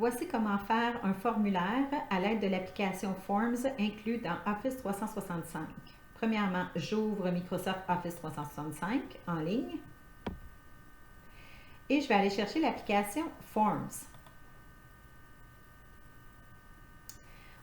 Voici comment faire un formulaire à l'aide de l'application Forms inclus dans Office 365. Premièrement, j'ouvre Microsoft Office 365 en ligne et je vais aller chercher l'application Forms.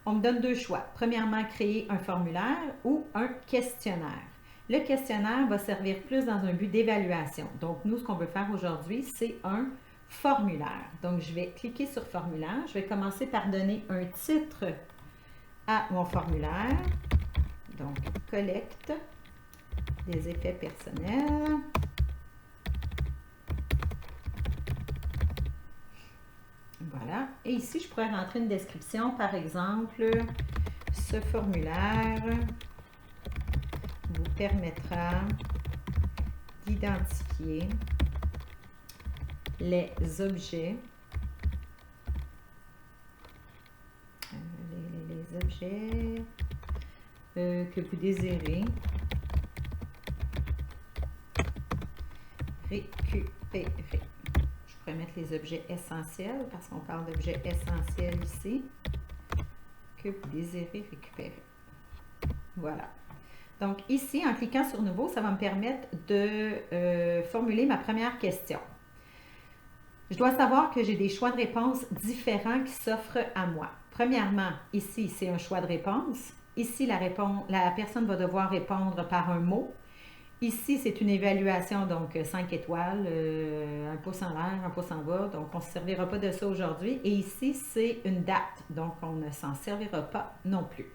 On me donne deux choix. Premièrement, créer un formulaire ou un questionnaire. Le questionnaire va servir plus dans un but d'évaluation. Donc, nous, ce qu'on veut faire aujourd'hui, c'est un formulaire. Donc, je vais cliquer sur formulaire. Je vais commencer par donner un titre à mon formulaire. Donc, collecte des effets personnels. Voilà. Et ici, je pourrais rentrer une description. Par exemple, ce formulaire vous permettra d'identifier les objets, que vous désirez récupérer. Je pourrais mettre les objets essentiels parce qu'on parle d'objets essentiels ici que vous désirez récupérer. Voilà. Donc ici, en cliquant sur Nouveau, ça va me permettre de formuler ma première question. Je dois savoir que j'ai des choix de réponse différents qui s'offrent à moi. Premièrement, ici, c'est un choix de réponse. Ici, la personne va devoir répondre par un mot. Ici, c'est une évaluation, donc 5 étoiles, un pouce en l'air, un pouce en bas. Donc, on ne se servira pas de ça aujourd'hui. Et ici, c'est une date. Donc, on ne s'en servira pas non plus.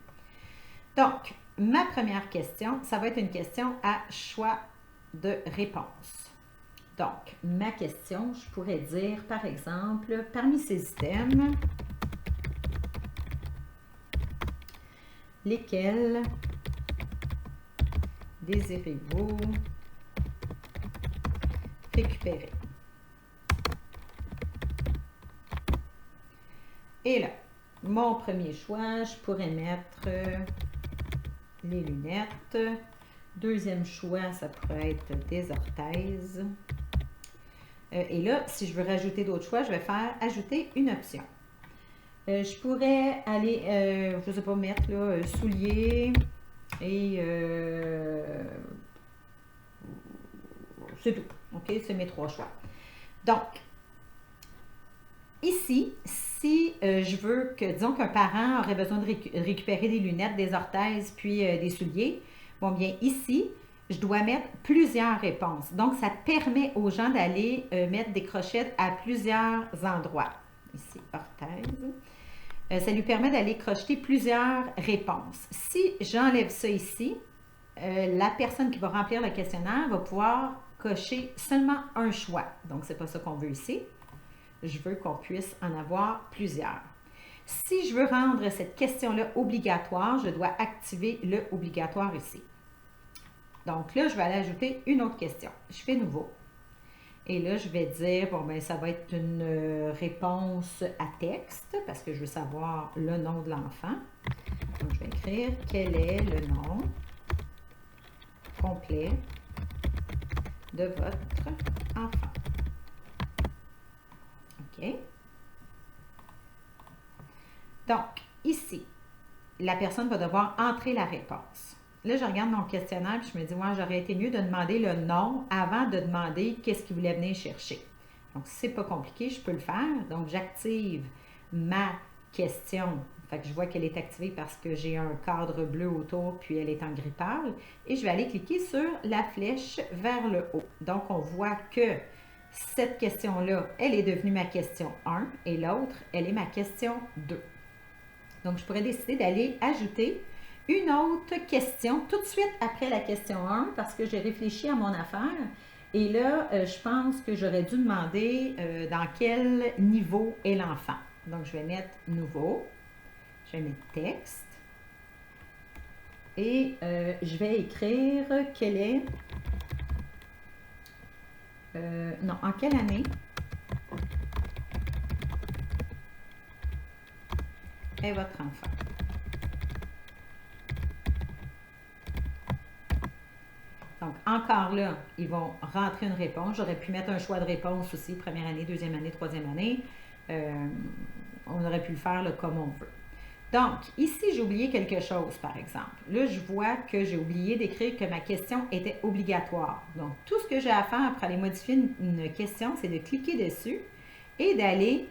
Donc, ma première question, ça va être une question à choix de réponse. Donc, ma question, je pourrais dire, par exemple, parmi ces items, lesquels désirez-vous récupérer? Et là, mon premier choix, je pourrais mettre les lunettes. Deuxième choix, ça pourrait être des orthèses. Et là, si je veux rajouter d'autres choix, je vais faire ajouter une option. Je pourrais aller, je ne sais pas, mettre là, souliers et c'est tout. OK, c'est mes trois choix. Donc, ici, si je veux que, disons qu'un parent aurait besoin de récupérer des lunettes, des orthèses, puis des souliers, bon bien ici, je dois mettre plusieurs réponses. Donc, ça permet aux gens d'aller mettre des crochettes à plusieurs endroits. Ici, orthèse. Ça lui permet d'aller crocheter plusieurs réponses. Si j'enlève ça ici, la personne qui va remplir le questionnaire va pouvoir cocher seulement un choix. Donc, c'est pas ça qu'on veut ici. Je veux qu'on puisse en avoir plusieurs. Si je veux rendre cette question-là obligatoire, je dois activer le obligatoire ici. Donc là, je vais aller ajouter une autre question. Je fais nouveau. Et là, je vais dire, bon, ben ça va être une réponse à texte parce que je veux savoir le nom de l'enfant. Donc, je vais écrire quel est le nom complet de votre enfant. OK. Donc, ici, la personne va devoir entrer la réponse. Là, je regarde mon questionnaire et je me dis, moi, j'aurais été mieux de demander le nom avant de demander qu'est-ce qu'il voulait venir chercher. Donc, si c'est pas compliqué, je peux le faire. Donc, j'active ma question. Fait que je vois qu'elle est activée parce que j'ai un cadre bleu autour, puis elle est en gris pâle. Et je vais aller cliquer sur la flèche vers le haut. Donc, on voit que cette question-là, elle est devenue ma question 1 et l'autre, elle est ma question 2. Donc, je pourrais décider d'aller ajouter une autre question tout de suite après la question 1 parce que j'ai réfléchi à mon affaire. Et là, je pense que j'aurais dû demander dans quel niveau est l'enfant. Donc, je vais mettre nouveau. Je vais mettre texte. Et je vais écrire quelle est... non, en quelle année est votre enfant? Donc, encore là, ils vont rentrer une réponse. J'aurais pu mettre un choix de réponse aussi, première année, deuxième année, troisième année. on aurait pu le faire là, comme on veut. Donc, ici, j'ai oublié quelque chose, par exemple. Là, je vois que j'ai oublié d'écrire que ma question était obligatoire. Donc, tout ce que j'ai à faire pour aller modifier une question, c'est de cliquer dessus et d'aller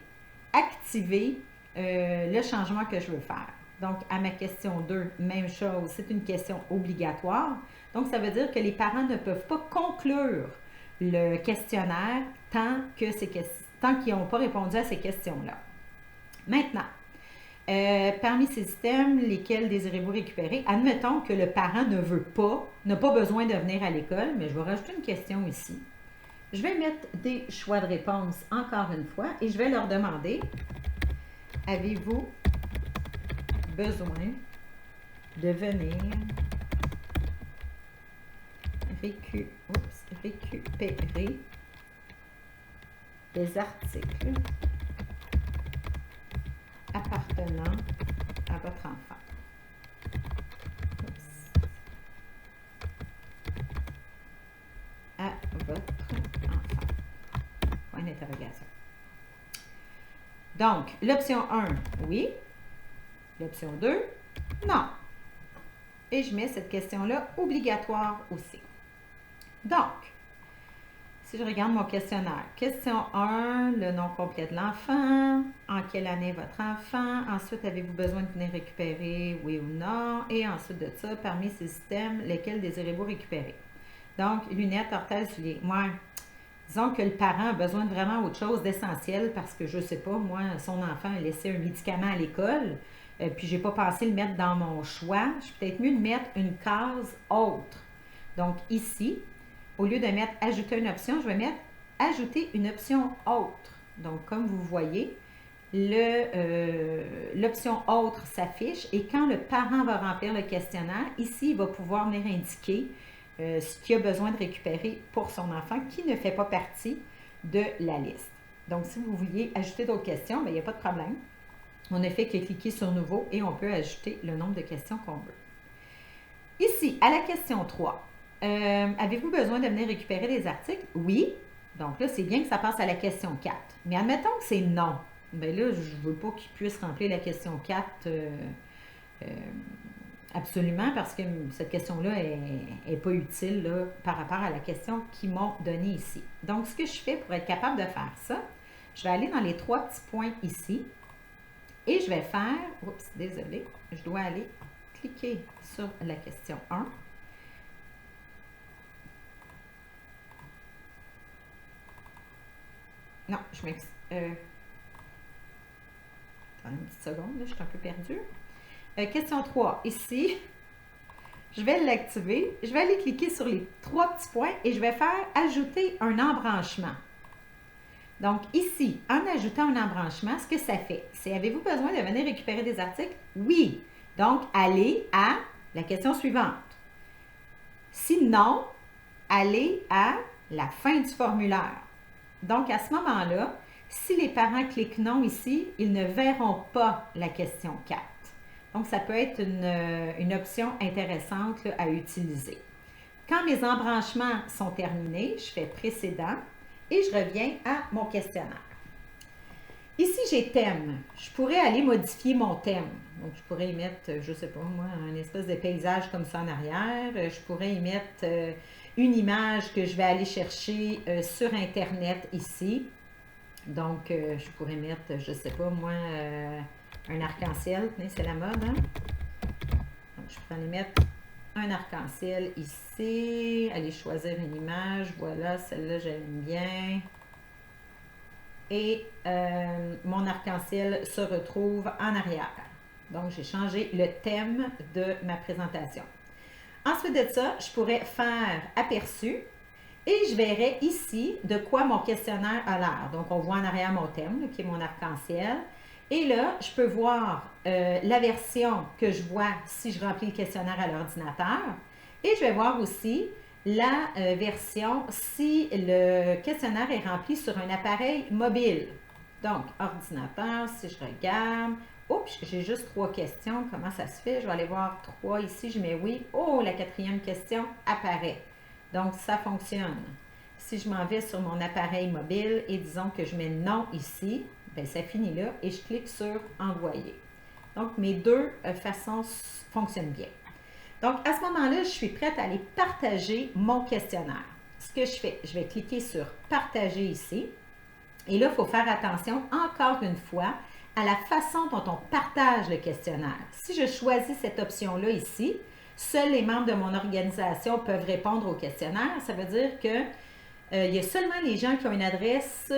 activer le changement que je veux faire. Donc, à ma question 2, même chose, c'est une question obligatoire. Donc, ça veut dire que les parents ne peuvent pas conclure le questionnaire tant qu'ils n'ont pas répondu à ces questions-là. Maintenant, parmi ces systèmes, lesquels désirez-vous récupérer? Admettons que le parent n'a pas besoin de venir à l'école, mais je vais rajouter une question ici. Je vais mettre des choix de réponse encore une fois et je vais leur demander, avez-vous besoin de venir récupérer des articles appartenant à votre enfant? À votre enfant. Point d'interrogation. Donc, l'option 1, oui. L'option 2, non. Et je mets cette question-là obligatoire aussi. Donc, si je regarde mon questionnaire, question 1, le nom complet de l'enfant, en quelle année votre enfant, ensuite avez-vous besoin de venir récupérer, oui ou non, et ensuite de ça, parmi ces systèmes, lesquels désirez-vous récupérer? Donc, lunettes, orthèses, souliers. Moi, disons que le parent a besoin de vraiment autre chose d'essentiel parce que je ne sais pas, moi, son enfant a laissé un médicament à l'école, puis je n'ai pas pensé le mettre dans mon choix. Je suis peut-être mieux de mettre une case autre. Donc, ici, au lieu de mettre ajouter une option, je vais mettre ajouter une option autre. Donc, comme vous voyez, l'option autre s'affiche et quand le parent va remplir le questionnaire, ici, il va pouvoir venir indiquer ce qu'il a besoin de récupérer pour son enfant qui ne fait pas partie de la liste. Donc, si vous vouliez ajouter d'autres questions, bien, il n'y a pas de problème. On ne fait que cliquer sur Nouveau et on peut ajouter le nombre de questions qu'on veut. Ici, à la question 3, avez-vous besoin de venir récupérer des articles? Oui. Donc là, c'est bien que ça passe à la question 4. Mais admettons que c'est non. Bien là, je ne veux pas qu'il puisse remplir la question 4 absolument parce que cette question-là n'est pas utile là, par rapport à la question qu'ils m'ont donnée ici. Donc, ce que je fais pour être capable de faire ça, je vais aller dans les 3 petits points ici et je vais faire, oups, désolé, je dois aller cliquer sur la question 1. Non, je m'excuse. Une petite seconde, là, je suis un peu perdue. Question 3, ici, je vais l'activer. Je vais aller cliquer sur les 3 petits points et je vais faire ajouter un embranchement. Donc ici, en ajoutant un embranchement, ce que ça fait, c'est avez-vous besoin de venir récupérer des articles? Oui. Donc, allez à la question suivante. Sinon, allez à la fin du formulaire. Donc, à ce moment-là, si les parents cliquent non ici, ils ne verront pas la question 4. Donc, ça peut être une option intéressante là, à utiliser. Quand mes embranchements sont terminés, je fais précédent et je reviens à mon questionnaire. Ici, j'ai thème. Je pourrais aller modifier mon thème. Donc, je pourrais y mettre, je ne sais pas moi, un espèce de paysage comme ça en arrière. Je pourrais y mettre une image que je vais aller chercher sur Internet ici. Donc, je pourrais mettre, je ne sais pas moi, un arc-en-ciel. C'est la mode, hein? Donc, je pourrais aller mettre un arc-en-ciel ici. Aller choisir une image. Voilà, celle-là, j'aime bien. Et mon arc-en-ciel se retrouve en arrière. Donc, j'ai changé le thème de ma présentation. Ensuite de ça, je pourrais faire aperçu et je verrai ici de quoi mon questionnaire a l'air. Donc, on voit en arrière mon thème, là, qui est mon arc-en-ciel. Et là, je peux voir la version que je vois si je remplis le questionnaire à l'ordinateur. Et je vais voir aussi la version si le questionnaire est rempli sur un appareil mobile. Donc, ordinateur, si je regarde, oups, j'ai juste 3 questions, comment ça se fait? Je vais aller voir 3 ici, je mets oui. Oh, la 4e question apparaît. Donc, ça fonctionne. Si je m'en vais sur mon appareil mobile et disons que je mets non ici, bien, ça finit là et je clique sur Envoyer. Donc, mes deux façons fonctionnent bien. Donc, à ce moment-là, je suis prête à aller partager mon questionnaire. Ce que je fais, je vais cliquer sur Partager ici. Et là, il faut faire attention, encore une fois, à la façon dont on partage le questionnaire. Si je choisis cette option-là ici, seuls les membres de mon organisation peuvent répondre au questionnaire. Ça veut dire que il y a seulement les gens qui ont une adresse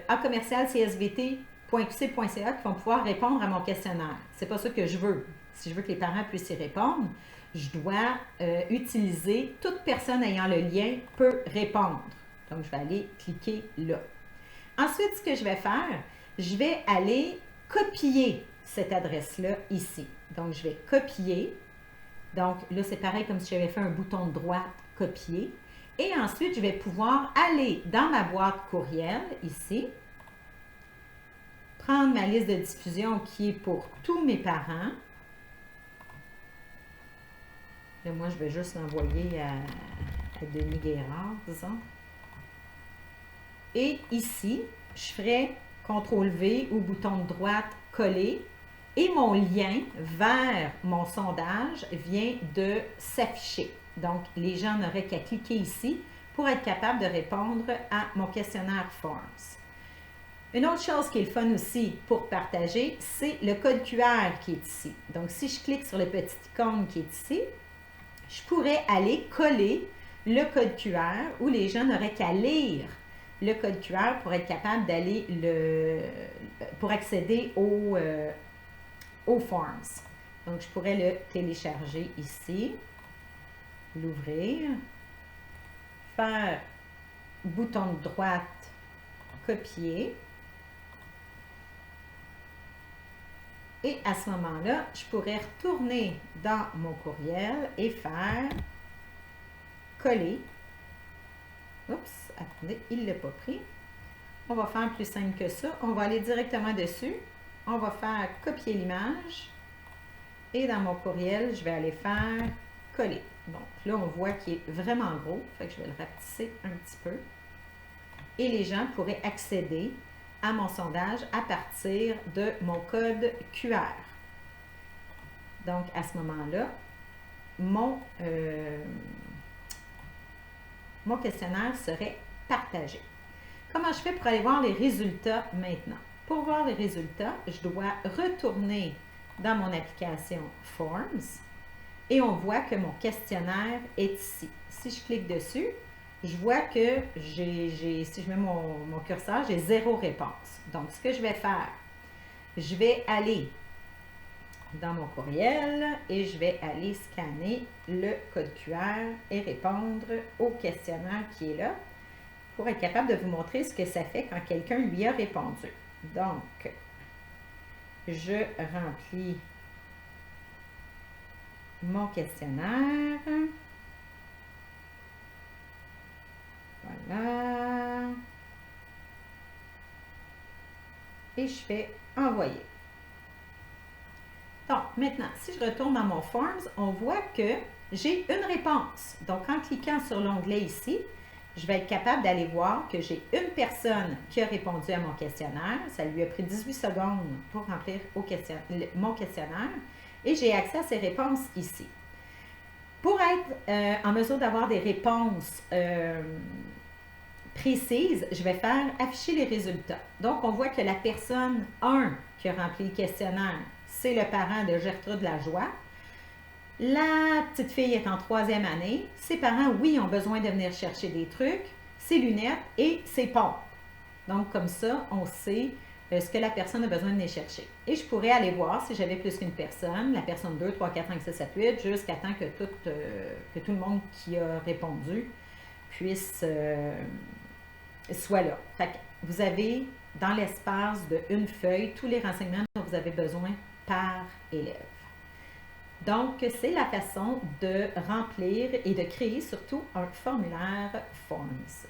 acommercialcsvt.qc.ca qui vont pouvoir répondre à mon questionnaire. C'est pas ça que je veux. Si je veux que les parents puissent y répondre, je dois utiliser toute personne ayant le lien peut répondre. Donc, je vais aller cliquer là. Ensuite, ce que je vais faire, je vais aller copier cette adresse-là ici. Donc, je vais copier. Donc, là, c'est pareil comme si j'avais fait un bouton de droite, copier. Et ensuite, je vais pouvoir aller dans ma boîte courriel, ici, prendre ma liste de diffusion qui est pour tous mes parents. Là, moi, je vais juste l'envoyer à Denis Guérard, disons. Et ici, je ferai CTRL-V ou bouton de droite, coller. Et mon lien vers mon sondage vient de s'afficher. Donc, les gens n'auraient qu'à cliquer ici pour être capable de répondre à mon questionnaire Forms. Une autre chose qui est le fun aussi pour partager, c'est le code QR qui est ici. Donc, si je clique sur le petit icône qui est ici, je pourrais aller coller le code QR où les gens n'auraient qu'à lire le code QR pour être capable d'aller pour accéder aux Forms. Donc, je pourrais le télécharger ici, l'ouvrir, faire bouton de droite, copier. Et à ce moment-là, je pourrais retourner dans mon courriel et faire coller. Oups, attendez, il ne l'a pas pris. On va faire plus simple que ça. On va aller directement dessus. On va faire copier l'image. Et dans mon courriel, je vais aller faire coller. Donc là, on voit qu'il est vraiment gros. Fait que je vais le rapetisser un petit peu. Et les gens pourraient accéder à mon sondage à partir de mon code QR. Donc, à ce moment-là, mon questionnaire serait partagé. Comment je fais pour aller voir les résultats maintenant? Pour voir les résultats, je dois retourner dans mon application Forms et on voit que mon questionnaire est ici. Si je clique dessus, je vois que si je mets mon curseur, j'ai 0 réponse. Donc, ce que je vais faire, je vais aller dans mon courriel et je vais aller scanner le code QR et répondre au questionnaire qui est là pour être capable de vous montrer ce que ça fait quand quelqu'un lui a répondu. Donc, je remplis mon questionnaire. Voilà. Et je fais envoyer. Donc, maintenant, si je retourne dans mon Forms, on voit que j'ai une réponse. Donc, en cliquant sur l'onglet ici, je vais être capable d'aller voir que j'ai une personne qui a répondu à mon questionnaire. Ça lui a pris 18 secondes pour remplir mon questionnaire. Et j'ai accès à ces réponses ici. Pour être en mesure d'avoir des réponses précises, je vais faire afficher les résultats. Donc, on voit que la personne 1 qui a rempli le questionnaire, c'est le parent de Gertrude Lajoie. La petite fille est en 3e année. Ses parents, oui, ont besoin de venir chercher des trucs, ses lunettes et ses pompes. Donc, comme ça, on sait ce que la personne a besoin de venir chercher. Et je pourrais aller voir si j'avais plus qu'une personne, la personne 2, 3, 4, 5, 6, 7, 8, jusqu'à temps que tout le monde qui a répondu puisse soit là. Fait que vous avez dans l'espace d'une feuille tous les renseignements dont vous avez besoin par élève. Donc, c'est la façon de remplir et de créer surtout un formulaire Forms.